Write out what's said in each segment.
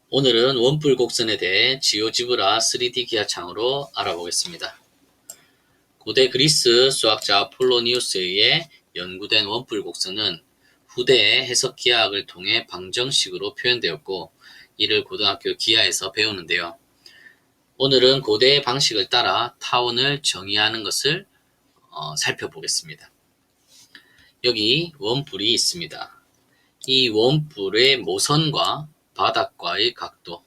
오늘은 원뿔 곡선에 대해 지오지브라 3D 기하창으로 알아보겠습니다. 고대 그리스 수학자 아폴로니우스에 의해 연구된 원뿔 곡선은 후대의 해석 기하학을 통해 방정식으로 표현되었고 이를 고등학교 기하에서 배우는데요. 오늘은 고대의 방식을 따라 타원을 정의하는 것을 살펴보겠습니다. 여기 원뿔이 있습니다. 이 원뿔의 모선과 바닥과의 각도,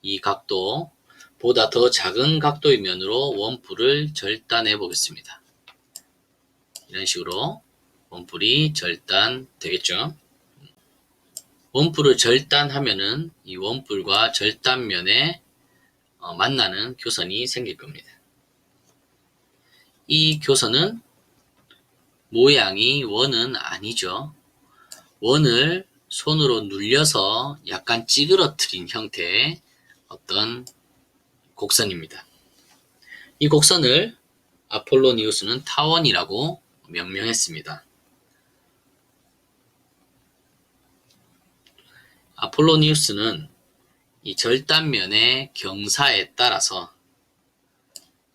이 각도보다 더 작은 각도의 면으로 원뿔을 절단해 보겠습니다. 이런 식으로 원뿔이 절단되겠죠. 원뿔을 절단하면은 이 원뿔과 절단면에 만나는 교선이 생길 겁니다. 이 교선은 모양이 원은 아니죠. 원을 손으로 눌려서 약간 찌그러뜨린 형태의 어떤 곡선입니다. 이 곡선을 아폴로니우스는 타원이라고 명명했습니다. 아폴로니우스는 이 절단면의 경사에 따라서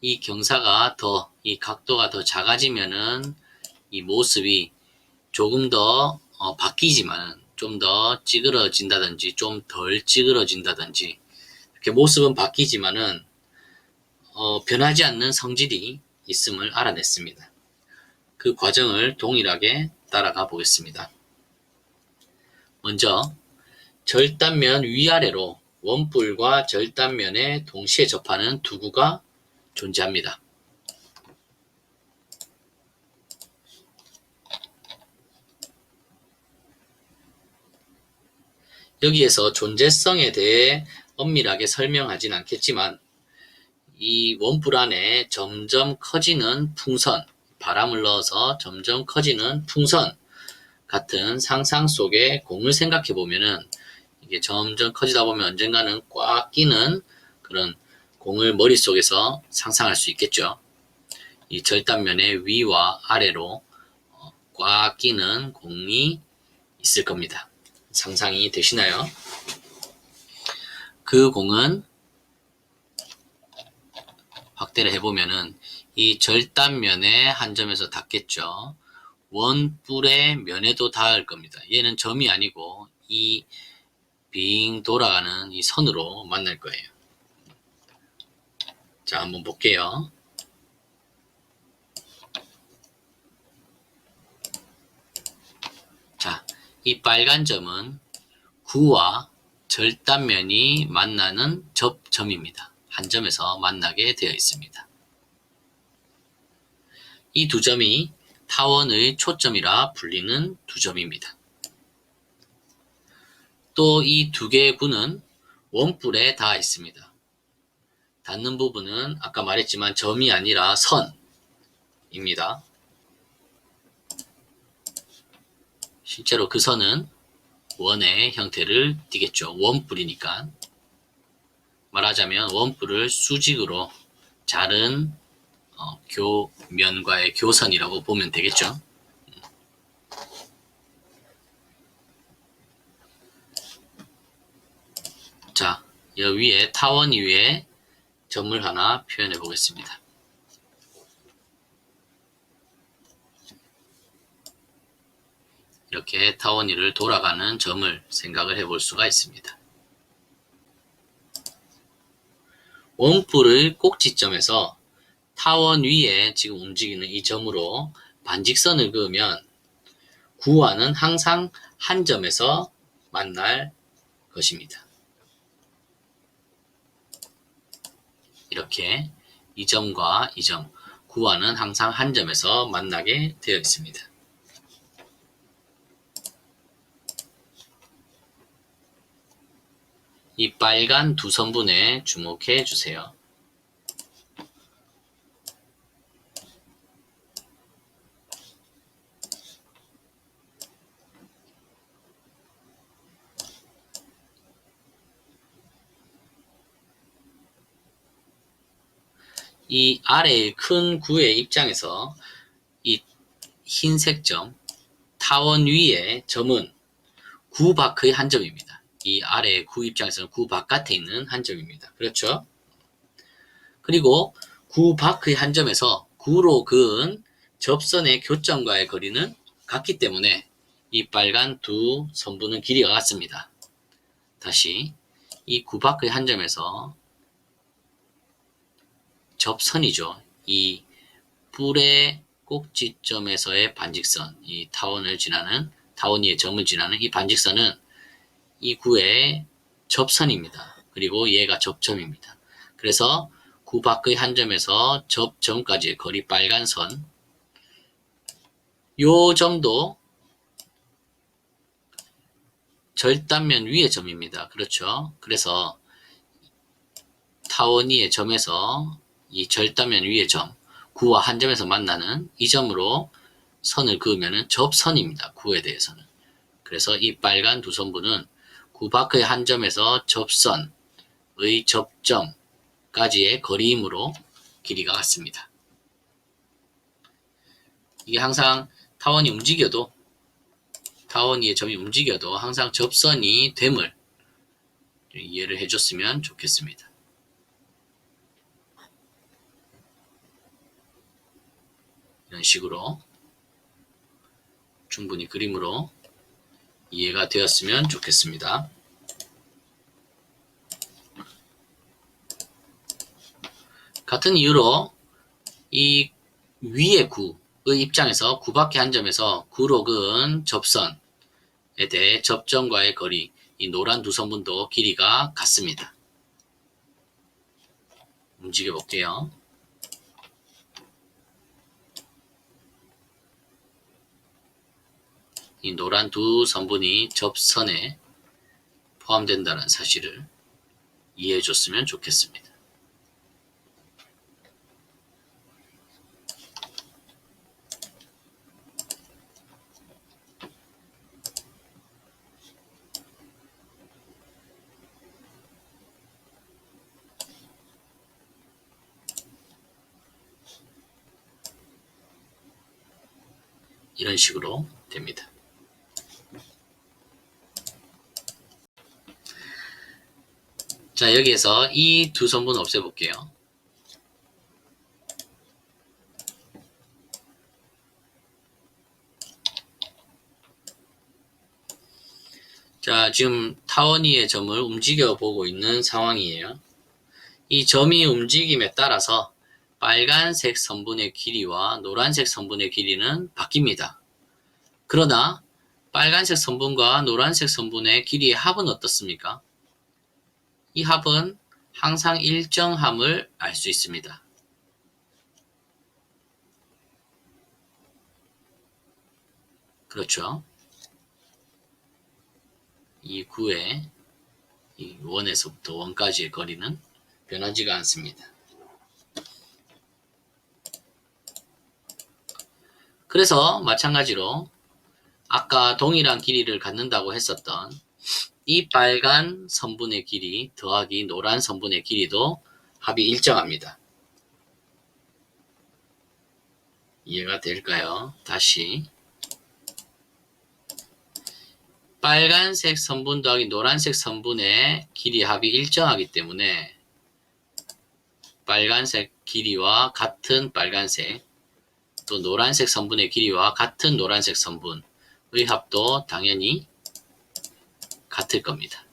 이 경사가 이 각도가 더 작아지면은 이 모습이 조금 더 바뀌지만 좀 더 찌그러진다든지 좀 덜 찌그러진다든지 이렇게 모습은 바뀌지만은 변하지 않는 성질이 있음을 알아냈습니다. 그 과정을 동일하게 따라가 보겠습니다. 먼저 절단면 위아래로 원뿔과 절단면에 동시에 접하는 두구가 존재합니다. 여기에서 존재성에 대해 엄밀하게 설명하진 않겠지만 이 원뿔 안에 점점 커지는 풍선, 바람을 넣어서 점점 커지는 풍선 같은 상상 속의 공을 생각해 보면은 이게 점점 커지다 보면 언젠가는 꽉 끼는 그런 공을 머릿속에서 상상할 수 있겠죠. 이 절단면의 위와 아래로 꽉 끼는 공이 있을 겁니다. 상상이 되시나요? 그 공은 확대를 해보면은 이 절단면의 한 점에서 닿겠죠. 원뿔의 면에도 닿을 겁니다. 얘는 점이 아니고 이 빙 돌아가는 이 선으로 만날 거예요. 자, 한번 볼게요. 자, 이 빨간 점은 구와 절단면이 만나는 접점입니다. 한 점에서 만나게 되어 있습니다. 이 두 점이 타원의 초점이라 불리는 두 점입니다. 또 이 두 개의 구는 원뿔에 닿아 있습니다. 닿는 부분은 아까 말했지만 점이 아니라 선입니다. 실제로 그 선은 원의 형태를 띠겠죠. 원뿔이니까. 말하자면 원뿔을 수직으로 자른 면과의 교선이라고 보면 되겠죠. 자, 여기 위에 타원 위에 점을 하나 표현해 보겠습니다. 이렇게 타원 위를 돌아가는 점을 생각을 해볼 수가 있습니다. 원뿔의 꼭지점에서 타원 위에 지금 움직이는 이 점으로 반직선을 그으면 구와는 항상 한 점에서 만날 것입니다. 이렇게 이 점과 이 점, 구와는 항상 한 점에서 만나게 되어 있습니다. 이 빨간 두 선분에 주목해 주세요. 이 아래의 큰 구의 입장에서 이 흰색 점, 타원 위의 점은 구 밖의 한 점입니다. 이 아래 구 입장에서는 구 바깥에 있는 한 점입니다. 그렇죠? 그리고 구 밖의 한 점에서 구로 그은 접선의 교점과의 거리는 같기 때문에 이 빨간 두 선분은 길이가 같습니다. 다시 이 구 밖의 한 점에서 접선이죠. 이 뿔의 꼭지점에서의 반직선, 이 타원을 지나는, 타원위의 점을 지나는 이 반직선은 이 구의 접선입니다. 그리고 얘가 접점입니다. 그래서 구 밖의 한 점에서 접점까지의 거리 빨간 선, 요 점도 절단면 위의 점입니다. 그렇죠? 그래서 타원위의 점에서 이 절단면 위의 점, 구와 한 점에서 만나는 이 점으로 선을 그으면 접선입니다. 구에 대해서는. 그래서 이 빨간 두 선분은 구 밖의 한 점에서 접선의 접점까지의 거리이므로 길이가 같습니다. 이게 항상 타원이 움직여도, 타원위의 점이 움직여도 항상 접선이 됨을 이해를 해줬으면 좋겠습니다. 이런 식으로 충분히 그림으로 이해가 되었으면 좋겠습니다. 같은 이유로 이 위의 구의 입장에서 구 밖의 한 점에서 구로 그은 접선에 대해 접점과의 거리, 이 노란 두 선분도 길이가 같습니다. 움직여 볼게요. 이 노란 두 선분이 접선에 포함된다는 사실을 이해해 줬으면 좋겠습니다. 이런 식으로 됩니다. 자, 여기에서 이 두 선분 없애볼게요. 자, 지금 타원위의 점을 움직여 보고 있는 상황이에요. 이 점이 움직임에 따라서 빨간색 선분의 길이와 노란색 선분의 길이는 바뀝니다. 그러나 빨간색 선분과 노란색 선분의 길이의 합은 어떻습니까? 이 합은 항상 일정함을 알 수 있습니다. 그렇죠? 이 구의 이 원에서부터 원까지의 거리는 변하지가 않습니다. 그래서 마찬가지로 아까 동일한 길이를 갖는다고 했었던 이 빨간 선분의 길이 더하기 노란 선분의 길이도 합이 일정합니다. 이해가 될까요? 다시 빨간색 선분 더하기 노란색 선분의 길이 합이 일정하기 때문에 빨간색 길이와 같은 빨간색, 또 노란색 선분의 길이와 같은 노란색 선분의 합도 당연히 같을 겁니다.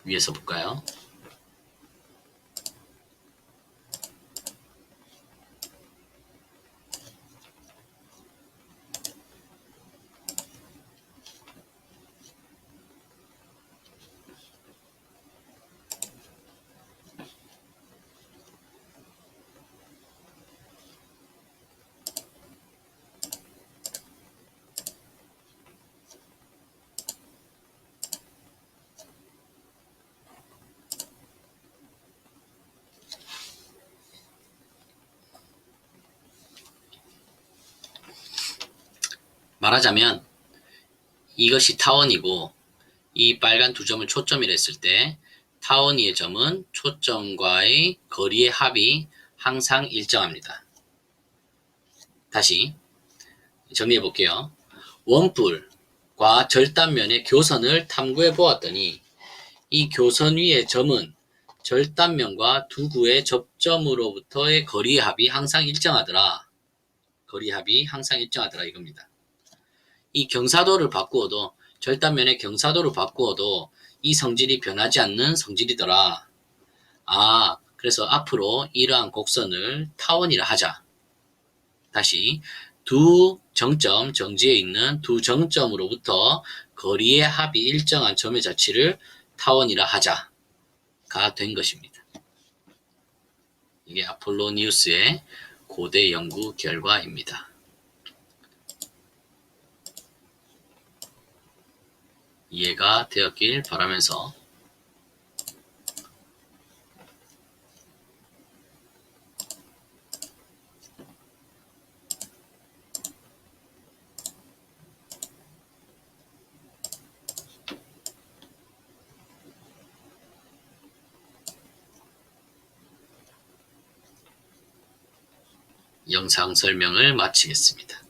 위에서 볼까요? 말하자면 이것이 타원이고 이 빨간 두 점을 초점이라 했을 때 타원위의 점은 초점과의 거리의 합이 항상 일정합니다. 다시 정리해 볼게요. 원뿔과 절단면의 교선을 탐구해 보았더니 이 교선 위의 점은 절단면과 두 구의 접점으로부터의 거리 합이 항상 일정하더라. 이겁니다. 이 경사도를 바꾸어도 절단면의 경사도를 바꾸어도 이 성질이 변하지 않는 성질이더라. 그래서 앞으로 이러한 곡선을 타원이라 하자. 다시 두 정점, 정지에 있는 두 정점으로부터 거리의 합이 일정한 점의 자치를 타원이라 하자가 된 것입니다. 이게 아폴로니우스의 고대 연구 결과입니다. 이해가 되었길 바라면서 영상 설명을 마치겠습니다.